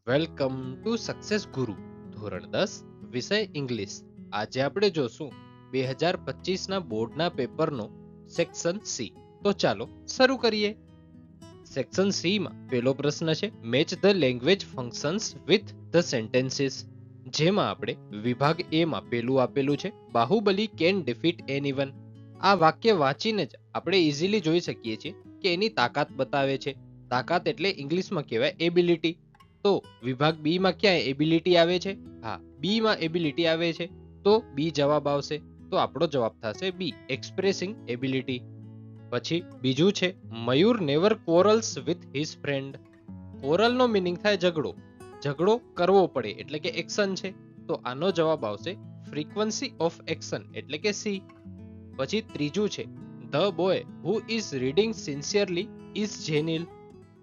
Welcome to success ગુરુ ધોરણ 10 વિષય ઇંગ્લિશ. આજે આપણે જોશું 2025ના બોર્ડના પેપરનો સેક્શન સી. તો ચાલો શરૂ કરીએ. સેક્શન સી માં પહેલો પ્રશ્ન છે match the language functions with the sentences. જેમાં આપણે વિભાગ એ માં પેલું આપેલું છે બાહુબલી કેન ડિફીટ એનીવન. આ વાક્ય વાંચીને જ આપણે ઇઝીલી જોઈ શકીએ છીએ કે એની તાકાત બતાવે છે. તાકાત એટલે ઇંગ્લિશમાં કહેવાય એબિલિટી. તો વિભાગ બી માં ક્યાં એબિલિટી આવે છે? હા, બી માં એબિલિટી આવે છે. તો બી જવાબ આવશે. તો આપણો જવાબ થશે બી, એક્સપ્રેસિંગ એબિલિટી. પછી બીજું છે Mayur never quarrels with his friend. Quarrel નો મીનિંગ થાય ઝઘડો. ઝઘડો કરવો પડે એટલે કે એક્શન છે. તો આનો જવાબ આવશે ફ્રીક્વન્સી ઓફ એક્શન એટલે કે સી. પછી ત્રીજું છે the boy who is reading sincerely is Jenil.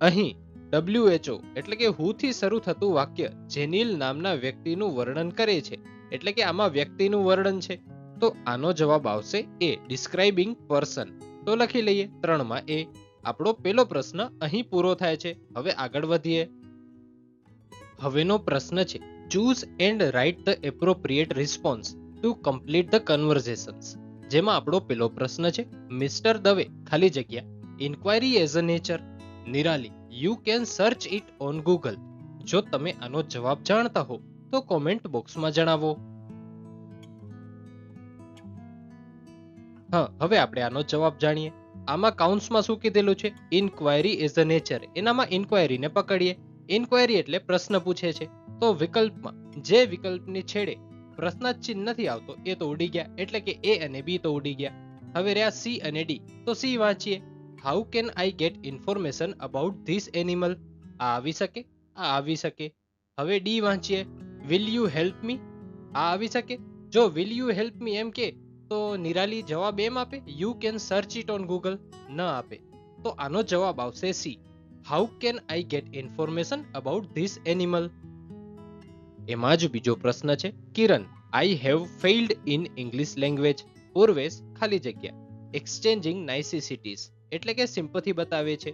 અહીં WHO એટલે કે હુ થી શરૂ થતું વાક્ય જેનિલ નામના વ્યક્તિનું વર્ણન કરે છે. એટલે કે આમાં વ્યક્તિનું વર્ણન છે. તો આનો જવાબ આવશે એ, ડિસ્ક્રાઇબિંગ પર્સન. તો લખી લઈએ 3 માં એ. આપણો પહેલો પ્રશ્ન અહીં પૂરો થાય છે. હવે આગળ વધીએ. હવેનો પ્રશ્ન છે choose and write the appropriate response to complete the conversations. જેમાં આપણો પહેલો પ્રશ્ન છે મિસ્ટર દવે ખાલી જગ્યા enquiry as a nature. Nirali you can search it on Google. જો તમે આનો જવાબ જાણતા હો તો કોમેન્ટ બોક્સમાં જણાવો. હા, હવે આપણે આનો જવાબ જાણીએ. આમાં કાઉન્ટ્સમાં શું કીધેલું છે? Inquiry as a nature. એનામાં ઇન્ક્વાયરીને પકડીએ. ઇન્ક્વાયરી એટલે પ્રશ્ન પૂછે છે. તો વિકલ્પમાં જે વિકલ્પની છેડે પ્રશ્ન ચિહ્ન નથી આવતો એ તો ઉડી ગયા, એટલે કે એ અને બી તો ઉડી ગયા. હવે રહ્યા સી અને ડી. તો સી વાંચીએ. How can I get information about this animal. આ આવી શકે, આ આવી શકે. હવે ડી વાંચીએ. વિલ યુ હેલ્પ મી. આ આવી શકે. જો વિલ યુ હેલ્પ મી એમ કે તો નિરાલી જવાબ એમ આપે you can search it on Google. ન આપે. તો આનો જવાબ આવશે C, how can I get information about this animal. એમાં જ બીજો પ્રશ્ન છે કિરણ I have failed in English language. Urvesh ખાલી જગ્યા એક્સચેન્જિંગ નાઇસિસિટીઝ એટલે કે સિમ્પથી બતાવે છે.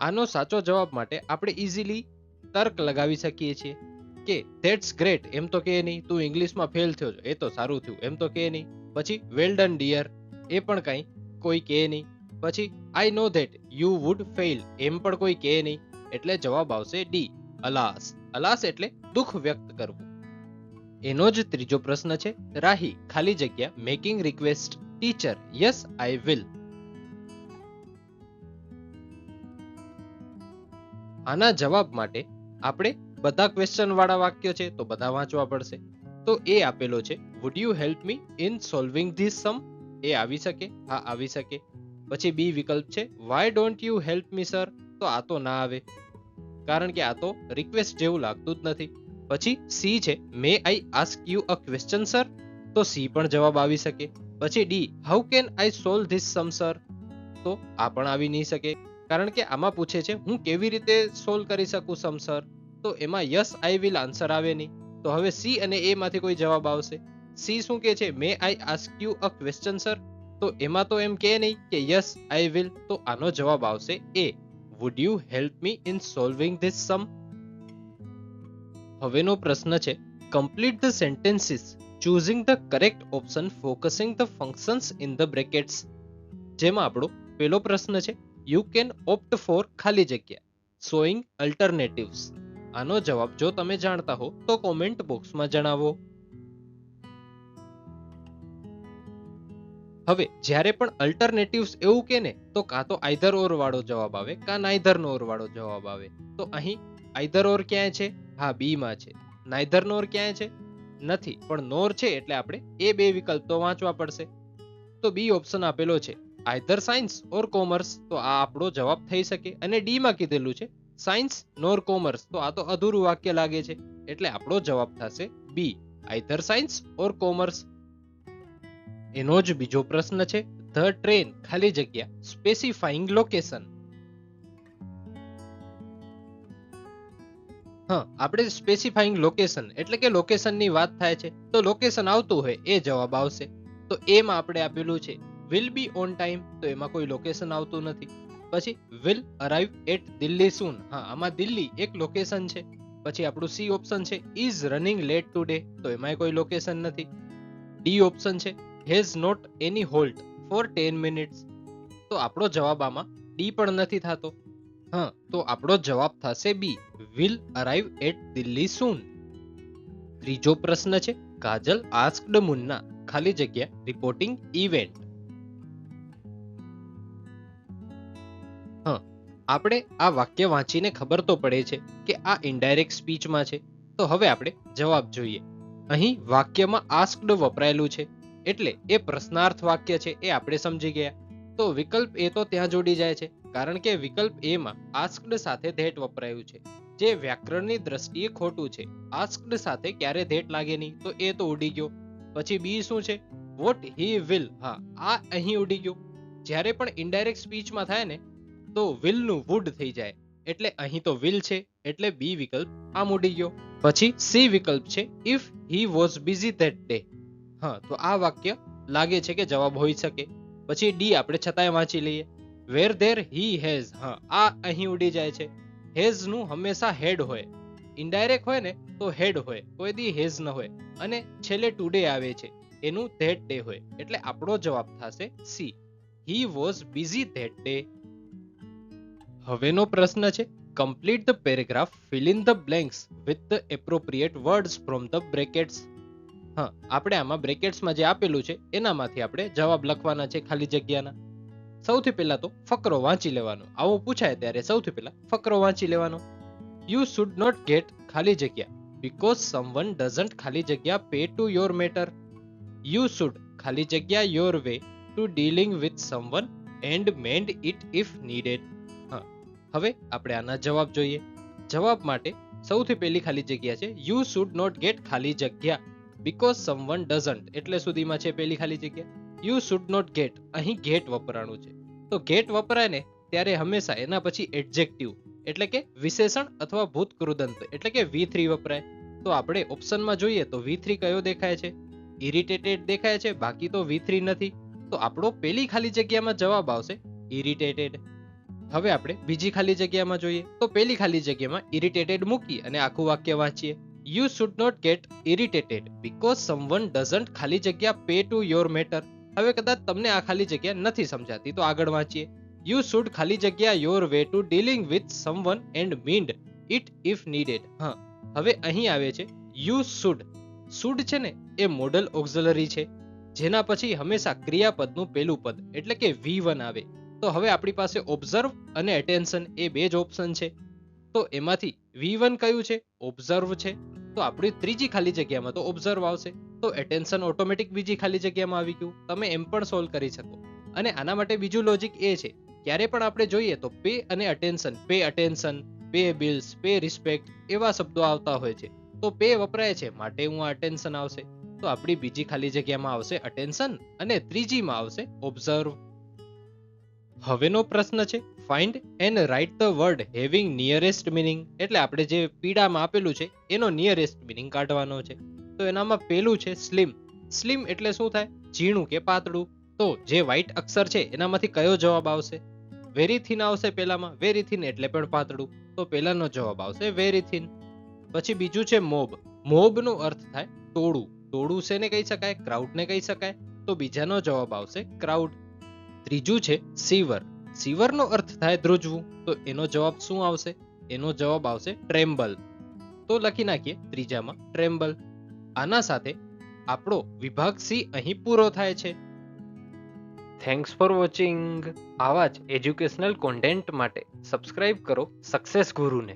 આનો સાચો જવાબ માટે આપણે ઇઝીલી તર્ક લગાવી શકીએ છીએ કે ધેટ્સ ગ્રેટ એમ તો કે નહીં, તું ઇંગ્લિશમાં ફેલ થયો છો એ તો સારું થયું એમ તો કે નહીં. પછી વેલ ડન ડિયર એ પણ કાંઈ કોઈ કે નહીં. પછી આઈ know that you would fail એમ પણ કોઈ કે નહીં. એટલે જવાબ આવશે ડી, અલાસ. અલાસ એટલે દુઃખ વ્યક્ત કરવું. એનો જ ત્રીજો પ્રશ્ન છે રાહી ખાલી જગ્યા making request teacher yes I will. આના જવાબ માટે આપણે બધા ક્વેશ્ચન વાળા વાક્ય છે તો બધા વાંચવા પડશે. તો એ આપેલો છે would you help me in solving this sum. A આવી શકે, હા આવી શકે. પછી બી વિકલ્પ છે why don't you help me sir. તો આ તો ના આવે, કારણ કે આ તો રિક્વેસ્ટ જેવું લાગતું જ નથી. પછી સી છે may I ask you a question sir. તો સી પણ જવાબ આવી શકે. પછી D how can I solve this sum sir. તો આ પણ આવી નહીં શકે, કારણ કે આમાં પૂછે છે હું કેવી રીતે સોલ્વ કરી શકું સમ સર. તો એમાં યસ આઈ વિલ આન્સર આવે નહીં. તો હવે સી અને એ માંથી કોઈ જવાબ આવશે. સી શું કે છે may I ask you a question sir. તો એમાં તો એમ કે નહીં કે યસ આઈ વિલ. તો આનો જવાબ આવશે A, would you help me in solving this sum. હવેનો પ્રશ્ન છે complete the sentences choosing the correct option focusing the functions in the brackets. જેમાં આપણો પહેલો પ્રશ્ન છે યુ કેન ઓપ્ટ ફોર ખાલી જગ્યા શોઈંગ અલ્ટરનેટિવ્સ. આનો જવાબ જો તમે જાણતા હો તો કોમેન્ટ બોક્સમાં જણાવો. હવે જ્યારે પણ અલ્ટરનેટિવ્સ એવું કે ને તો કાં તો આઈધર ઓર વાળો જવાબ આવે કાં નાઈધર નોર વાળો જવાબ આવે. તો અહીં આઈધર ઓર ક્યાંય છે? હા, બી માં છે. નાઈધર નોર ક્યાંય છે? નથી, પણ નોર છે એટલે આપણે એ બે વિકલ્પ તો વાંચવા પડશે. તો બી ઓપ્શન આપેલો છે આઈધર સાયન્સ ઓર કોમર્સ. તો આ આપણો જવાબ થઈ શકે. અને ડી માં કીધેલું છે સાયન્સ નોર કોમર્સ. તો આ તો અધૂરું વાક્ય લાગે છે. એટલે આપણો જવાબ થશે બી, આઈધર સાયન્સ ઓર કોમર્સ. એનો જ બીજો પ્રશ્ન છે ધ ટ્રેન ખાલી જગ્યા સ્પેસિફાઈંગ લોકેશન. હા, આપણે સ્પેસિફાઈંગ લોકેશન એટલે કે લોકેશનની વાત થાય છે તો લોકેશન આવતું હોય એ જવાબ આવશે. તો એમાં આપણે આપેલું છે વિલ બી ઓન ટાઈમ. તો એમાં કોઈ લોકેશન આવતું નથી. પછી will arrive at Delhi soon, હા આમાં દિલ્હી એક લોકેશન છે. પછી આપણું સી ઓપ્શન છે ઇઝ રનિંગ લેટ ટુડે, તો એમાં કોઈ લોકેશન નથી. ડી ઓપ્શન છે has not any halt for 10 minutes, તો આપણો જવાબ આમાં ડી પણ નથી થતો. હા, તો આપણો જવાબ થશે બી, વિલ અરાઈવ એટ દિલ્હી સૂન. ત્રીજો પ્રશ્ન છે કાજલ આસ્ક્ડ મુન્ના ખાલી જગ્યા રિપોર્ટિંગ ઇવેન્ટ. હા, આપણે આ વાક્ય વાંચીને ખબર તો પડે છે કે આ ઇનડાયરેક્ટ સ્પીચમાં છે. તો હવે આપણે જવાબ જોઈએ. અહીં વાક્યમાં આસ્ક્ડ વપરાયેલું છે એટલે એ પ્રશ્નાર્થ વાક્ય છે એ આપણે સમજી ગયા. તો વિકલ્પ એ તો ત્યાં જોડી જાય છે કારણ કે વિકલ્પ એ માં આસ્ક્ડ સાથે ધેટ વપરાયું છે, જે વ્યાકરણની દ્રષ્ટિએ ખોટું છે. આસ્ક્ડ સાથે ક્યારે ધેટ લાગે નહીં, તો એ તો ઉડી ગયો. પછી બી શું છે, વોટ હી વિલ, હા આ અહીં ઉડી ગયું. જ્યારે પણ ઇનડાયરેક્ટ સ્પીચમાં થાય ને તો વિલ નું વુડ થઈ જાય, એટલે અહીં તો વિલ છે એટલે બી વિકલ્પ આમ ઉડી ગયો. પછી સી વિકલ્પ છે if he was busy that day, હા તો આ વાક્ય લાગે છે કે જવાબ હોઈ શકે. પછી ડી આપણે છતાંય વાંચી લઈએ, વેર ધેર હી હેઝ, હા આ અહીં ઉડી જાય છે. હેઝ નું હંમેશા હેડ હોય, ઇનડાયરેક્ટ હોય ને તો હેડ હોય, કોઈ દી હેઝ ન હોય. અને છેલ્લે ટુડે આવે છે એનું ધેટ ડે હોય, એટલે આપણો જવાબ થશે C, he was busy that day. હવેનો પ્રશ્ન છે complete the paragraph, fill in the blanks with the appropriate words from the brackets. હા, આપણે આમાં બ્રેકેટ્સમાં જે આપેલું છે એનામાંથી આપણે જવાબ લખવાના છે ખાલી જગ્યાના. સૌથી પહેલા તો ફકરો વાંચી લેવાનો. આવું પૂછાય ત્યારે સૌથી પહેલા ફકરો વાંચી લેવાનો. યુ શુડ નોટ ગેટ ખાલી જગ્યા બીકોઝ સમવન ડઝન્ટ ખાલી જગ્યા pay to your matter. You should ખાલી જગ્યા your way to dealing with someone and mind it if needed. હા, હવે આપણે આના જવાબ જોઈએ. જવાબ માટે સૌથી પહેલી ખાલી જગ્યા છે યુ શુડ નોટ ગેટ ખાલી જગ્યા બીકોઝ સમવન ડઝન્ટ, એટલે સુધીમાં છે પહેલી ખાલી જગ્યા. યુ શુડ નોટ ગેટ, અહીં ગેટ વપરાણું છે. તો ગેટ વપરાય ને ત્યારે હંમેશા એના પછી એડજેક્ટિવ એટલે કે વિશેષણ અથવા ભૂતકૃદંત એટલે કે V3 વપરાય. તો આપણે ઓપ્શનમાં જોઈએ તો V3 કયો દેખાય છે, ઇરિટેટેડ દેખાય છે, બાકી તો V3 નથી. તો આપણો પહેલી ખાલી જગ્યામાં જવાબ આવશે ઇરિટેટેડ. હવે આપણે બીજી ખાલી જગ્યામાં જોઈએ તો પહેલી ખાલી જગ્યામાં ઇરિટેટેડ મૂકી અને આખું વાક્ય વાંચીએ. You should not get irritated because someone doesn't ખાલી જગ્યા પે ટુ યોર મેટર. હવે કદાચ તમને આ ખાલી જગ્યા નથી સમજાતી તો આગળ વાંચીએ. યુ શુડ ખાલી જગ્યા your way to dealing with someone and mend it if needed. હા, હવે અહીં આવે છે યુ શુડ. શુડ છે ને એ મોડલ ઓક્ઝિલરી છે, જેના પછી હંમેશા ક્રિયાપદનું પહેલું પદ એટલે કે V1 આવે. તો હવે આપણી પાસે ઓબ્ઝર્વ અને એટેન્શન એ બે જ ઓપ્શન છે. તો એમાંથી V1 કયું છે, ઓબ્ઝર્વ છે. તો આપણી ત્રીજી ખાલી જગ્યામાં તો ઓબ્ઝર્વ આવશે. તો એટેન્શન ઓટોમેટિક બીજી ખાલી જગ્યામાં આવી ગયું. તમે એમ પણ સોલ્વ કરી શકો. અને આના માટે બીજું લોજિક એ છે, ક્યારે પણ આપણે જોઈએ તો પે અને attention, pay attention, pay bills, pay respect એવા શબ્દો આવતા હોય છે. તો પે વપરાય છે માટે હું અટેન્શન આવશે. તો આપણી બીજી ખાલી જગ્યામાં આવશે અટેન્શન અને ત્રીજીમાં આવશે ઓબ્ઝર્વ. હવેનો પ્રશ્ન છે find and write the word having nearest meaning, એટલે આપણે જે પીડામાં આપેલું છે એનો નિયરેસ્ટ મિનિંગ કાઢવાનો છે. તો એનામાં પેલું છે સ્લિમ. સ્લિમ એટલે શું થાય, ઝીણું કે પાતળું. તો જે વ્હાઈટ અક્ષર છે એનામાંથી કયો જવાબ આવશે, વેરી થિન આવશે પેલામાં. વેરી થિન એટલે પણ પાતળું, તો પેલાનો જવાબ આવશે વેરી થિન. પછી બીજું છે મોબ. મોબ નો અર્થ થાય ટોળું. ટોળું શેને કહી શકાય, ક્રાઉડ ને કહી શકાય. તો બીજાનો જવાબ આવશે ક્રાઉડ. ત્રીજું છે સીવર. સીવર નો અર્થ થાય ધ્રુજવું. તો એનો જવાબ શું આવશે, એનો જવાબ આવશે ટ્રેમ્બલ. તો લખી નાખીએ ત્રીજામાં ટ્રેમ્બલ. આના સાથે આપણો વિભાગ સી અહીં પૂરો થાય છે. Thanks for watching. આવા જ એજ્યુકેશનલ કોન્ટેન્ટ માટે સબસ્ક્રાઇબ કરો સક્સેસ ગુરુને.